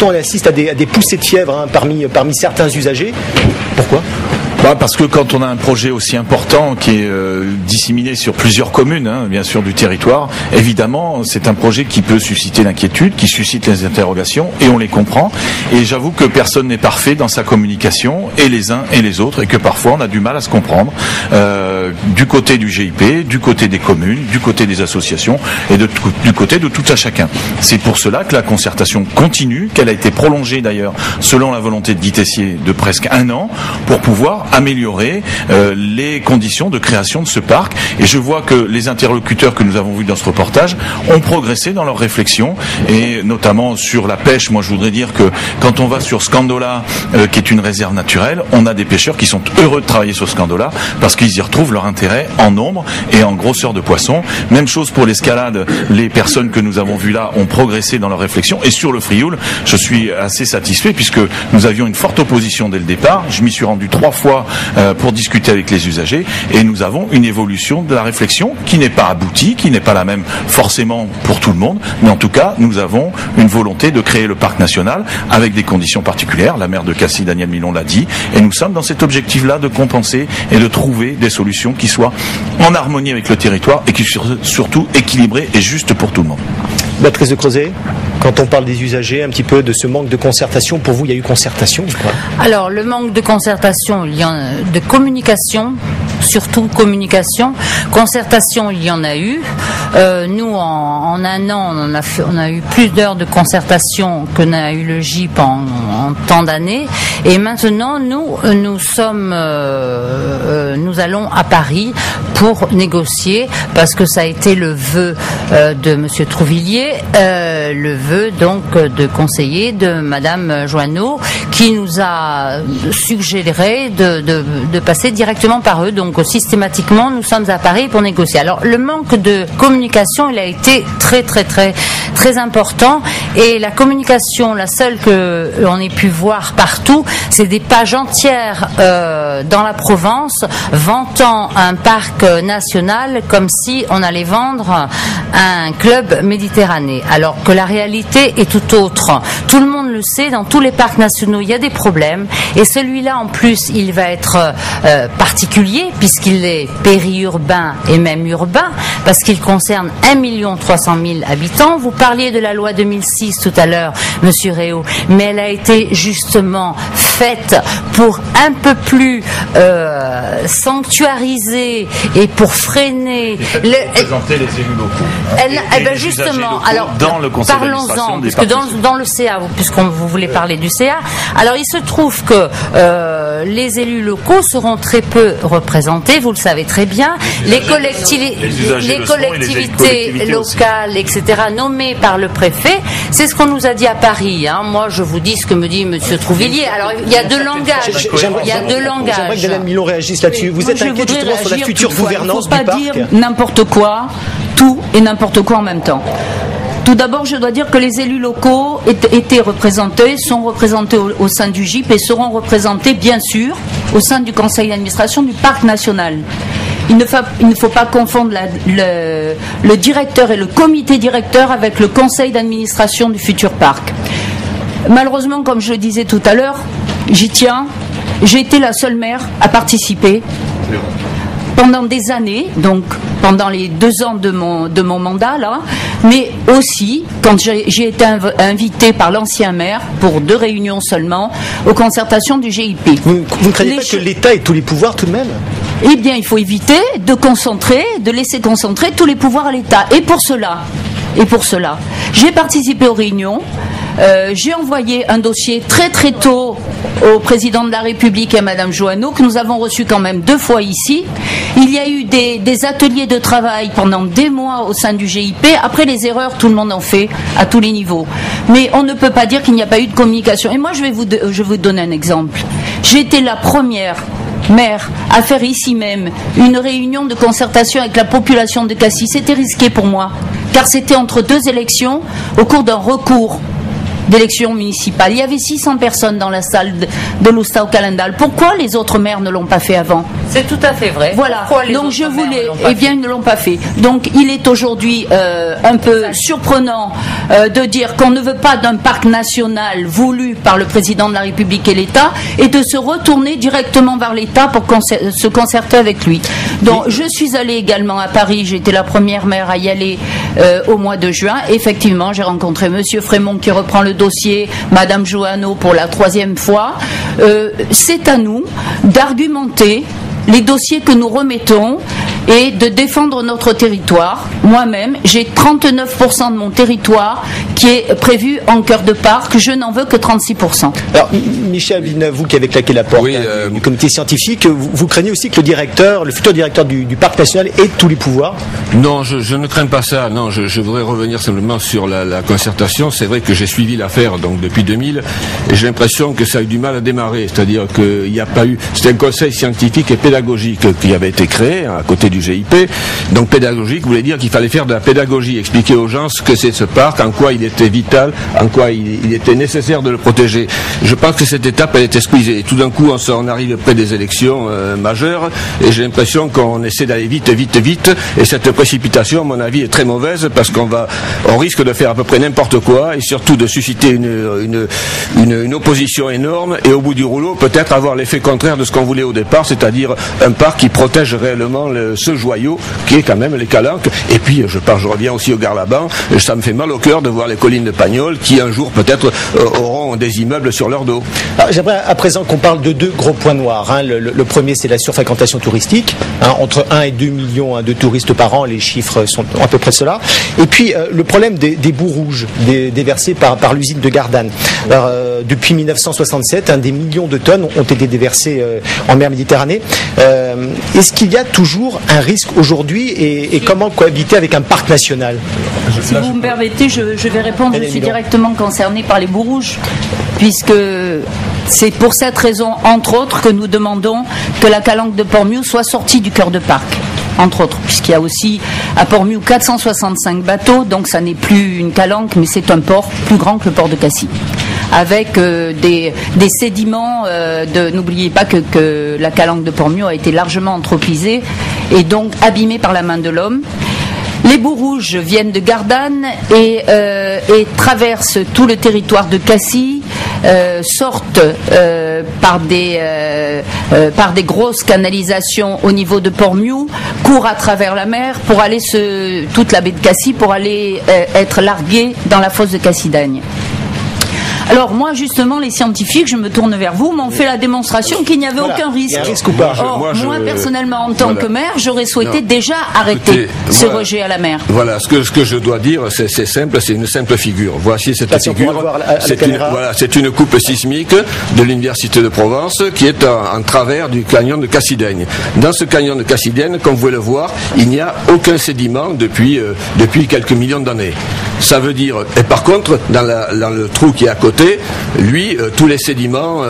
pourtant on assiste à des poussées de fièvre parmi certains usagers. Pourquoi ? Parce que quand on a un projet aussi important qui est disséminé sur plusieurs communes, bien sûr, du territoire, évidemment, c'est un projet qui peut susciter l'inquiétude, qui suscite les interrogations, et on les comprend. Et j'avoue que personne n'est parfait dans sa communication, et les uns et les autres, et que parfois on a du mal à se comprendre, du côté du GIP, du côté des communes, du côté des associations, et du côté de tout à chacun. C'est pour cela que la concertation continue, qu'elle a été prolongée d'ailleurs, selon la volonté de Guy Tessier, de presque 1 an, pour pouvoir améliorer les conditions de création de ce parc. Et je vois que les interlocuteurs que nous avons vus dans ce reportage ont progressé dans leurs réflexions, et notamment sur la pêche. Moi, je voudrais dire que quand on va sur Scandola, qui est une réserve naturelle, on a des pêcheurs qui sont heureux de travailler sur Scandola parce qu'ils y retrouvent leur intérêt en nombre et en grosseur de poissons. Même chose pour l'escalade. Les personnes que nous avons vues là ont progressé dans leurs réflexions. Et sur le Frioul, je suis assez satisfait puisque nous avions une forte opposition dès le départ. Je m'y suis rendu 3 fois pour discuter avec les usagers, et nous avons une évolution de la réflexion qui n'est pas aboutie, qui n'est pas la même forcément pour tout le monde, mais en tout cas nous avons une volonté de créer le parc national avec des conditions particulières. La maire de Cassis, Danielle Milon, l'a dit, et nous sommes dans cet objectif-là de compenser et de trouver des solutions qui soient en harmonie avec le territoire et qui soient surtout équilibrées et justes pour tout le monde. Béatrice de Crozet, quand on parle des usagers, un petit peu de ce manque de concertation, pour vous, il y a eu concertation ou quoi ? Alors, le manque de concertation, il y en a de communication, surtout communication. Concertation, il y en a eu. Nous, en 1 an, on a eu plus d'heures de concertation que n'a eu le GIP en tant d'années. Et maintenant, nous allons à Paris pour négocier, parce que ça a été le vœu de Monsieur Trouvillier, le vœu donc de conseiller de Madame Joanneau, qui nous a suggéré de passer directement par eux. Donc systématiquement, nous sommes à Paris pour négocier. Alors le manque de communication, il a été très très très très important. Et la communication, la seule que l'on ait pu voir partout, c'est des pages entières dans la Provence vantant un parc national comme si on allait vendre un club méditerranéen. Alors que la réalité est tout autre. Tout le monde le sait, dans tous les parcs nationaux, il y a des problèmes. Et celui-là, en plus, il va être particulier, puisqu'il est périurbain et même urbain, parce qu'il concerne 1 300 000 habitants. Vous parliez de la loi 2006 tout à l'heure, Monsieur Réau, mais elle a été justement faite pour un peu plus sanctuariser et pour présenter les élus locaux. Justement, alors parlons-en, puisque dans le CA, puisqu'on vous voulez parler du CA, alors il se trouve que les élus locaux seront très peu représentés, vous le savez très bien. Les collectivités locales, etc., nommées par le préfet, c'est ce qu'on nous a dit à Paris. Moi, je vous dis ce que me dit Monsieur Trouvillier. Alors, il y a 2 langages. J'aimerais que Danielle Milon réagisse là-dessus. Vous êtes inquiet justement sur la future gouvernance du parc ? Il ne faut pas dire n'importe quoi, tout et n'importe quoi en même temps. Tout d'abord, je dois dire que les élus locaux étaient représentés, sont représentés au sein du GIP et seront représentés, bien sûr, au sein du conseil d'administration du parc national. Il ne faut pas confondre le directeur et le comité directeur avec le conseil d'administration du futur parc. Malheureusement, comme je le disais tout à l'heure, j'y tiens, j'ai été la seule maire à participer pendant des années, donc pendant les 2 ans de mon mandat là, mais aussi quand j'ai été invitée par l'ancien maire pour 2 réunions seulement aux concertations du GIP. Vous ne croyez pas que l'État ait tous les pouvoirs tout de même ? Eh bien, il faut éviter de laisser concentrer tous les pouvoirs à l'État. Et pour cela, j'ai participé aux réunions. J'ai envoyé un dossier très très tôt au président de la République et à Madame Joanneau, que nous avons reçu quand même 2 fois ici. Il y a eu des ateliers de travail pendant des mois au sein du GIP. Après, les erreurs, tout le monde en fait à tous les niveaux. Mais on ne peut pas dire qu'il n'y a pas eu de communication. Et moi, je vais vous donner un exemple. J'ai été la première maire à faire ici même une réunion de concertation avec la population de Cassis. C'était risqué pour moi, car c'était entre 2 élections au cours d'un recours d'élections municipales. Il y avait 600 personnes dans la salle de l'Oustau-Calendal. Pourquoi les autres maires ne l'ont pas fait avant? C'est tout à fait vrai. Voilà. Donc je voulais, eh bien, ils ne l'ont pas fait. Donc il est aujourd'hui un peu surprenant de dire qu'on ne veut pas d'un parc national voulu par le président de la République et l'État et de se retourner directement vers l'État pour se concerter avec lui. Donc je suis allée également à Paris, j'étais la première maire à y aller au mois de juin. Effectivement, j'ai rencontré Monsieur Frémont qui reprend le dossier, Madame Joanneau pour la 3e fois. C'est à nous d'argumenter les dossiers que nous remettons et de défendre notre territoire. Moi-même, j'ai 39% de mon territoire qui est prévu en cœur de parc. Je n'en veux que 36%. Alors, Michel Villeneuve, vous qui avez claqué la porte du comité scientifique, vous craignez aussi que le futur directeur du parc national ait tous les pouvoirs? Non, je ne crains pas ça. Non, je voudrais revenir simplement sur la concertation. C'est vrai que j'ai suivi l'affaire donc depuis 2000 et j'ai l'impression que ça a eu du mal à démarrer. C'est-à-dire qu'il n'y a pas eu... C'était un conseil scientifique et pédagogique qui avait été créé à côté du GIP. Donc pédagogique voulait dire qu'il fallait faire de la pédagogie, expliquer aux gens ce que c'est ce parc, en quoi il était vital, en quoi il était nécessaire de le protéger. Je pense que cette étape elle était squeezée. Et tout d'un coup on arrive près des élections majeures et j'ai l'impression qu'on essaie d'aller vite et cette précipitation à mon avis est très mauvaise parce qu'on risque de faire à peu près n'importe quoi et surtout de susciter une opposition énorme et au bout du rouleau peut-être avoir l'effet contraire de ce qu'on voulait au départ, c'est-à-dire un parc qui protège réellement ce joyau qui est quand même les Calanques. Et puis je reviens aussi au Garlaban, ça me fait mal au cœur de voir les collines de Pagnol qui un jour peut-être auront des immeubles sur leur dos. J'aimerais à présent qu'on parle de 2 gros points noirs. Le premier c'est la surfréquentation touristique, entre 1 et 2 millions de touristes par an, les chiffres sont à peu près cela. Et puis le problème des boues rouges déversés par l'usine de Gardanne. Alors, depuis 1967, des millions de tonnes ont été déversées en mer Méditerranée. Est-ce qu'il y a toujours un risque aujourd'hui et comment cohabiter avec un parc national? Si vous me permettez, je vais répondre. Je suis directement concernée par les boues rouges, puisque c'est pour cette raison, entre autres, que nous demandons que la calanque de Port-Miou soit sortie du cœur de parc. Entre autres, puisqu'il y a aussi à Port-Miou 465 bateaux, donc ça n'est plus une calanque, mais c'est un port plus grand que le port de Cassis, avec des sédiments. N'oubliez pas que la calanque de Port-Miou a été largement anthropisée et donc abîmée par la main de l'homme. Les boues rouges viennent de Gardanne et traversent tout le territoire de Cassis, sortent par des grosses canalisations au niveau de Port-Miou, courent à travers la mer pour aller toute la baie de Cassis pour aller être largués dans la fosse de Cassis-Dagne. Alors moi justement les scientifiques, je me tourne vers vous, m'ont fait la démonstration qu'il n'y avait aucun risque. Il y a un risque ou pas? Or, moi personnellement en tant que maire, j'aurais souhaité déjà arrêter ce rejet à la mer. Voilà, ce que je dois dire, c'est simple, c'est une simple figure. Voici cette figure. C'est une coupe sismique de l'Université de Provence qui est en travers du canyon de Cassis-Dagne. Dans ce canyon de Cassis-Dagne, comme vous pouvez le voir, il n'y a aucun sédiment depuis quelques millions d'années. Ça veut dire, et par contre, dans le trou qui est à côté, lui, tous les sédiments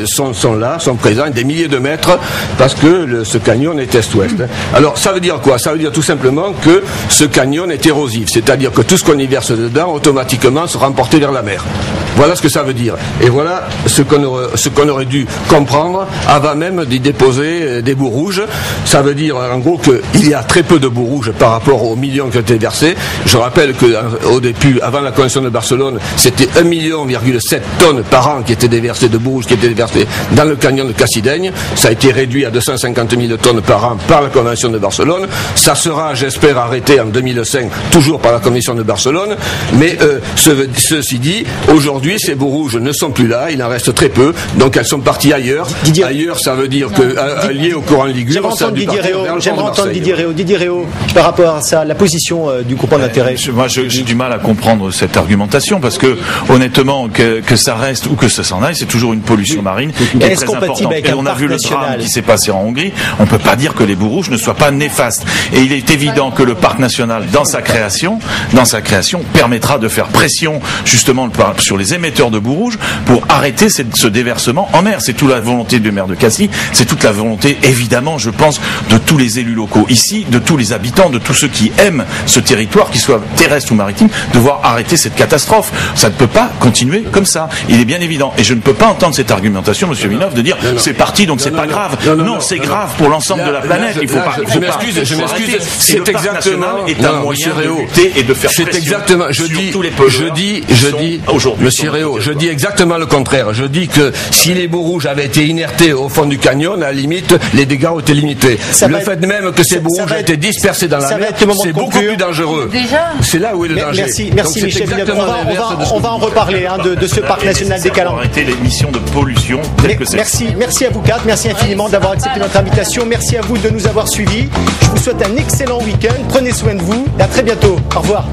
sont là, sont présents, des milliers de mètres, parce que ce canyon est est-ouest. Alors, ça veut dire quoi? Ça veut dire tout simplement que ce canyon est érosif, c'est-à-dire que tout ce qu'on y verse dedans, automatiquement, sera emporté vers la mer. Voilà ce que ça veut dire. Et voilà ce qu'on aurait dû comprendre avant même d'y déposer des boues rouges. Ça veut dire, en gros, qu'il y a très peu de boues rouges par rapport aux millions qui ont été versés. Je rappelle qu'au début, avant la Convention de Barcelone, c'était 1,7 million de tonnes par an qui étaient déversées, de boues rouges qui étaient déversées dans le canyon de Cassis-Dagne. Ça a été réduit à 250 000 tonnes par an par la Convention de Barcelone. Ça sera, j'espère, arrêté en 2005, toujours par la Convention de Barcelone. Mais ceci dit, aujourd'hui, ces boues rouges ne sont plus là, il en reste très peu, donc elles sont parties ailleurs. Ailleurs, ça veut dire que lié au courant Ligure, ça a dû partir vers le port de Marseille. Didier Réau, par rapport à ça, la position du groupement d'intérêt. Moi, j'ai du mal à comprendre cette argumentation parce que, honnêtement, que ça reste ou que ça s'en aille, c'est toujours une pollution marine qui est très importante. Et on a vu le drame qui s'est passé en Hongrie. On ne peut pas dire que les boues rouges ne soient pas néfastes. Et il est évident que le parc national, dans sa création, permettra de faire pression justement sur les émetteurs de boues rouges pour arrêter ce déversement en mer. C'est toute la volonté du maire de Cassis, c'est toute la volonté, évidemment, je pense, de tous les élus locaux ici, de tous les habitants, de tous ceux qui aiment ce territoire, qu'il soit terrestre ou maritime, de voir arrêter cette catastrophe. Ça ne peut pas continuer comme ça. Il est bien évident. Et je ne peux pas entendre cette argumentation, Monsieur Vinov, de dire c'est parti, donc c'est pas grave. Non, c'est grave pour l'ensemble de la planète. Il faut pas. Je m'excuse. C'est exactement. Est un moyen de lutter et de faire pression. C'est exactement. Monsieur Réau, je dis exactement le contraire. Je dis que si les boues rouges avaient été inertés au fond du canyon, à la limite, les dégâts ont été limités. Le fait même que ces boues rouges aient été dispersées dans la mer, c'est beaucoup plus dangereux. C'est là où est le danger. Merci Michel Villeneuve. On va en reparler de ce parc national des Calanques. Arrêter l'émission de pollution telle que c'est. Merci à vous quatre. Merci infiniment d'avoir accepté notre invitation. Merci à vous de nous avoir suivis. Je vous souhaite un excellent week-end. Prenez soin de vous et à très bientôt. Au revoir.